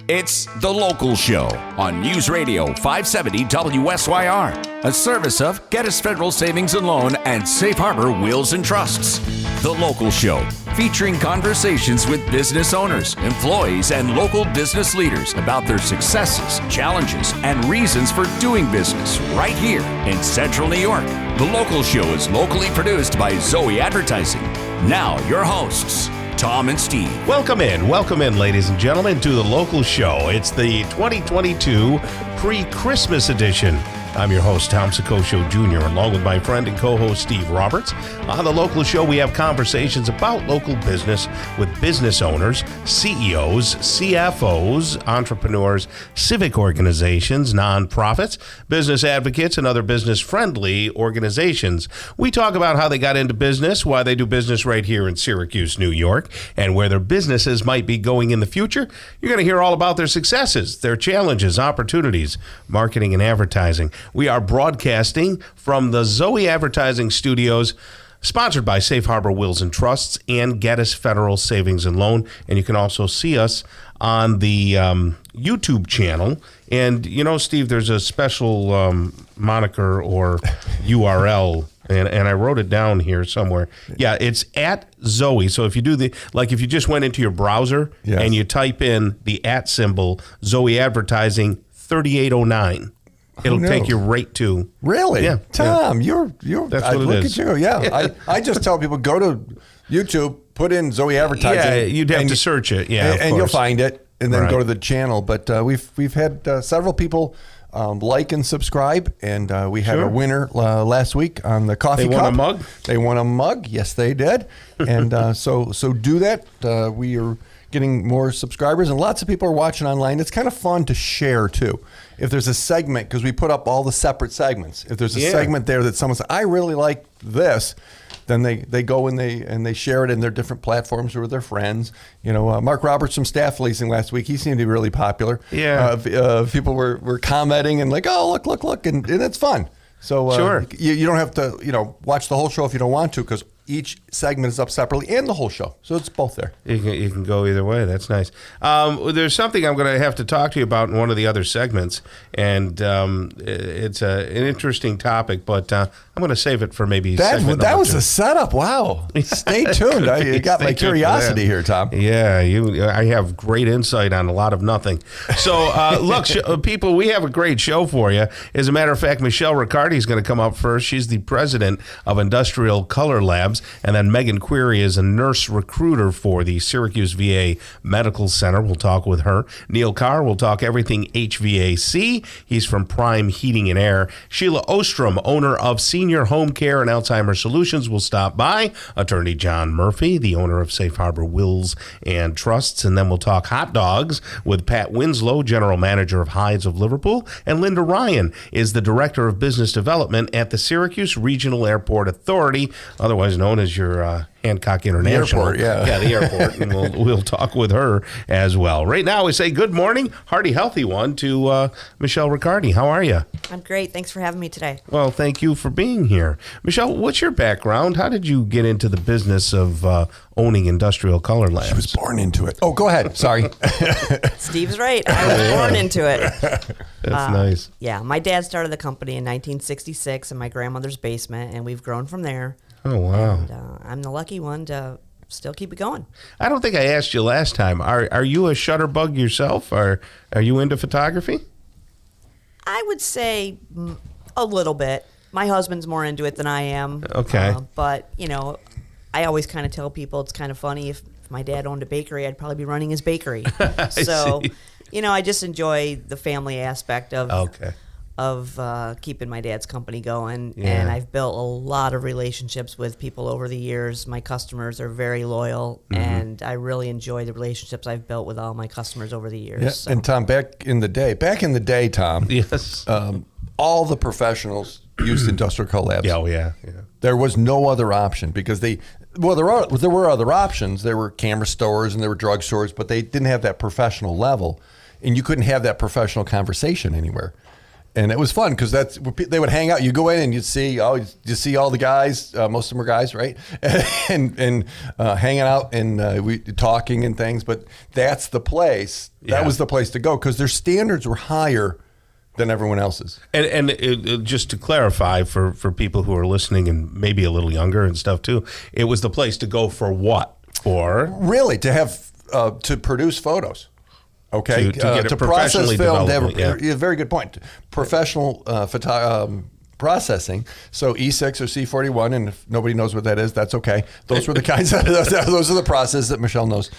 It's The Local Show on News Radio 570 WSYR, a service of Geddes Federal Savings and Loan and Safe Harbor Wills and Trusts. The Local Show, featuring conversations with business owners, employees, and local business leaders about their successes, challenges, and reasons for doing business right here in Central New York. The Local Show is locally produced by Zoe Advertising. Now, your hosts, Tom and Steve. Welcome in, ladies and gentlemen, to The Local Show. It's the 2022 pre-Christmas edition. I'm your host, Tom Soccocio Jr., along with my friend and co-host, Steve Roberts. On The Local Show, we have conversations about local business with business owners, CEOs, CFOs, entrepreneurs, civic organizations, nonprofits, business advocates, and other business-friendly organizations. We talk about how they got into business, why they do business right here in Syracuse, New York, and where their businesses might be going in the future. You're going to hear all about their successes, their challenges, opportunities, marketing, and advertising. We are broadcasting from the Zoe Advertising Studios, sponsored by Safe Harbor Wills and Trusts and Geddes Federal Savings and Loan. And you can also see us on the YouTube channel. And, you know, Steve, there's a special moniker or URL, and I wrote it down here somewhere. Yeah, it's at Zoe. So if you do if you just went into your browser and you type in the @ symbol, Zoe Advertising 3809. It'll take you right to... Really? Yeah. Tom, yeah. you're That's what it look is. at you. Yeah. I just tell people, go to YouTube, put in Zoe Advertising. Yeah, you'd have to search it. Yeah, and you'll find it, and then Right. go to the channel. But we've had several people like and subscribe, and we had a winner last week on the coffee cup. They won a mug? They won a mug. Yes, they did. And so do that. We are getting more subscribers, and lots of people are watching online. It's kind of fun to share too. If there's a segment, because we put up all the separate segments. If there's a segment there that someone says, I really like this, then they go and they share it in their different platforms or with their friends. You know, Mark Roberts from Staff Leasing last week, he seemed to be really popular. Yeah. People were commenting and like, oh, look, and it's fun. So sure. You don't have to, watch the whole show if you don't want to, because each segment is up separately and the whole show. So it's both there. You can go either way. That's nice. There's something I'm going to have to talk to you about in one of the other segments, and it's an interesting topic, but I'm going to save it for maybe segment that was two. a setup. Wow. Stay tuned. You got my curiosity here, Tom. Yeah, I have great insight on a lot of nothing. So, look, people, we have a great show for you. As a matter of fact, Michelle Ricciardi is going to come up first. She's the president of Industrial Color Labs. And then Megan Query is a nurse recruiter for the Syracuse VA Medical Center. We'll talk with her. Neil Carr will talk everything HVAC. He's from Prime Heating and Air. Sheila Ostrom, owner of Senior Home Care and Alzheimer's Solutions, will stop by. Attorney John Murphy, the owner of Safe Harbor Wills and Trusts. And then we'll talk hot dogs with Pat Winslow, general manager of Hydes of Liverpool. And Linda Ryan is the director of business development at the Syracuse Regional Airport Authority, otherwise known as your Hancock International. The airport, yeah. The airport. And we'll talk with her as well. Right now, we say good morning, hearty, healthy one to Michelle Ricciardi. How are you? I'm great. Thanks for having me today. Well, thank you for being here. Michelle, what's your background? How did you get into the business of owning Industrial Color Labs? She was born into it. Oh, go ahead. Sorry. Steve's right. I was born into it. That's nice. Yeah, my dad started the company in 1966 in my grandmother's basement, and we've grown from there. Oh, wow. And, I'm the lucky one to still keep it going. I don't think I asked you last time. Are you a shutterbug yourself, or are you into photography? I would say a little bit. My husband's more into it than I am. Okay. But, I always kind of tell people it's kind of funny. If my dad owned a bakery, I'd probably be running his bakery. So, I just enjoy the family aspect of keeping my dad's company going. Yeah. And I've built a lot of relationships with people over the years. My customers are very loyal, and I really enjoy the relationships I've built with all my customers over the years. Yeah. So. And Tom, back in the day, Tom, Yes. all the professionals used Industrial Color Labs. Yeah. There was no other option because there were other options. There were camera stores and there were drug stores, but they didn't have that professional level, and you couldn't have that professional conversation anywhere. And it was fun because they would hang out. You go in and you see all the guys. Most of them were guys, right? and hanging out and we talking and things. But that's the place. That was the place to go because their standards were higher than everyone else's. And just to clarify for people who are listening and maybe a little younger and stuff too, it was the place to go for what? For really to have to produce photos. Okay, to get it to process film. To have a very good point. Professional processing. So E6 or C41, and if nobody knows what that is, that's okay. Those were the kinds of those are the processes that Michelle knows.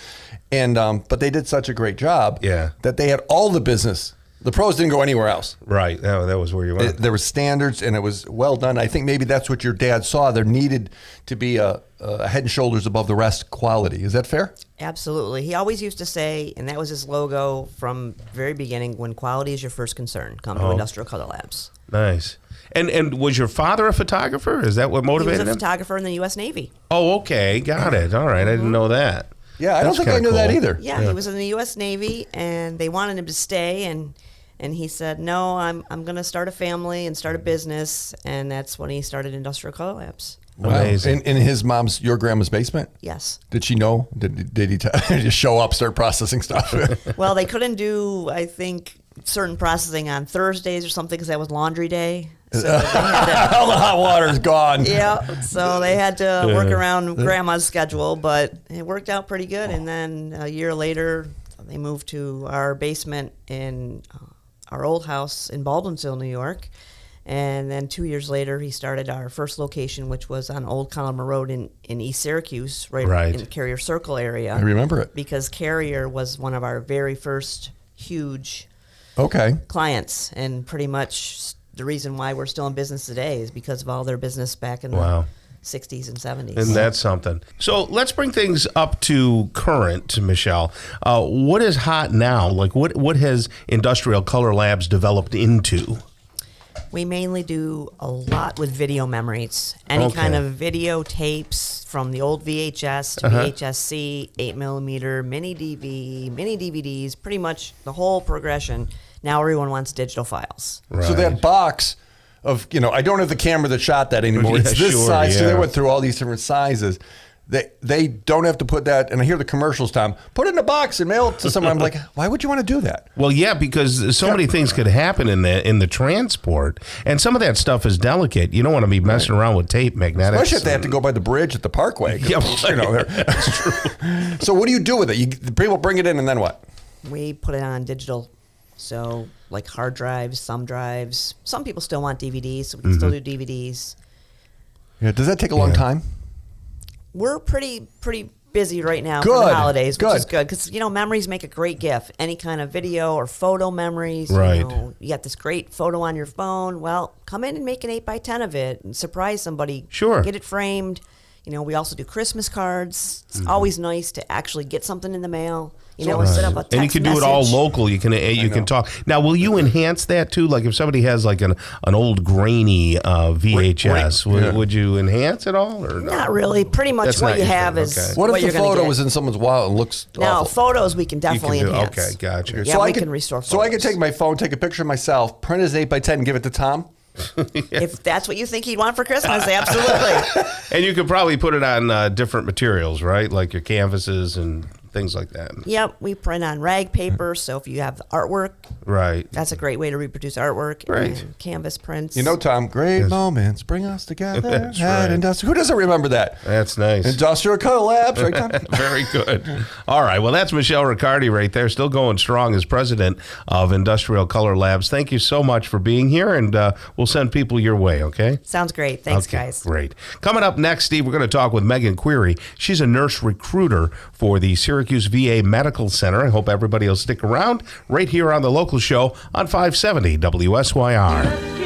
And but they did such a great job that they had all the business. The pros didn't go anywhere else. Right. That was where you went. There were standards, and it was well done. I think maybe that's what your dad saw. There needed to be a head and shoulders above the rest quality. Is that fair? Absolutely. He always used to say, and that was his logo from the very beginning, when quality is your first concern, come to Industrial Color Labs. Nice. And was your father a photographer? Is that what motivated him? He was a photographer in the U.S. Navy. Oh, okay. Got it. All right. I didn't know that. Yeah, I don't think I knew that either. Yeah, he was in the U.S. Navy, and they wanted him to stay, and he said, no, I'm going to start a family and start a business, and that's when he started Industrial Color Labs. Wow. Amazing. In your grandma's basement? Yes. Did she know? Did he just show up, start processing stuff? Well, they couldn't do, I think, certain processing on Thursdays or something because that was laundry day. So all the hot water's gone. Yeah, so they had to work around Grandma's schedule, but it worked out pretty good. And then a year later, they moved to our basement in our old house in Baldwinsville, New York. And then 2 years later, he started our first location, which was on Old Collimer Road in East Syracuse, right in the Carrier Circle area. I remember it. Because Carrier was one of our very first huge clients, and pretty much the reason why we're still in business today is because of all their business back in the 60s and 70s. And that's something. So let's bring things up to current, Michelle. What is hot now? Like what has Industrial Color Labs developed into? We mainly do a lot with video memories. Any kind of video tapes from the old VHS to VHS-C, 8mm, mini DV, mini DVDs, pretty much the whole progression. Now everyone wants digital files. Right. So that box of, I don't have the camera that shot that anymore. It's this size. So they went through all these different sizes. They don't have to put that, and I hear the commercials, Tom, put it in a box and mail it to someone. I'm like, why would you want to do that? Well, yeah, because so many things could happen in the transport, and some of that stuff is delicate. You don't want to be messing around with tape, magnetics. Especially if they have to go by the bridge at the parkway. Yeah, that's true. So what do you do with it? The people bring it in, and then what? We put it on digital. So like hard drives, some drives. Some people still want DVDs, so we can still do DVDs. Yeah, does that take a long time? We're pretty busy right now for the holidays, which is good because memories make a great gift. Any kind of video or photo memories. Right. You got this great photo on your phone. Well, come in and make an 8x10 of it and surprise somebody. Sure. Get it framed. We also do Christmas cards. It's always nice to actually get something in the mail. Instead of a text and you can do it all local. You can talk. Now, will you enhance that too? Like if somebody has like an old grainy VHS, would you enhance it all or not really? Pretty much what you have is what if the photo was in someone's wallet and looks Now, awful? Photos we can definitely enhance. Okay, gotcha. Yeah, so we can restore photos. So I can take my phone, take a picture of myself, print it as 8x10 and give it to Tom? If that's what you think he'd want for Christmas, absolutely. And you could probably put it on different materials, right? Like your canvases and things like that. Yep, we print on rag paper, so if you have artwork, that's a great way to reproduce artwork. Right. And canvas prints. Tom, great moments bring us together. That's right. Who doesn't remember that? That's nice. Industrial Color Labs, right, Tom? Very good. All right, well, that's Michelle Ricciardi right there, still going strong as president of Industrial Color Labs. Thank you so much for being here, and we'll send people your way, okay? Sounds great. Thanks, guys. Great. Coming up next, Steve, we're going to talk with Megan Query. She's a nurse recruiter for the Syracuse VA Medical Center. I hope everybody will stick around right here on the local show on 570 WSYR.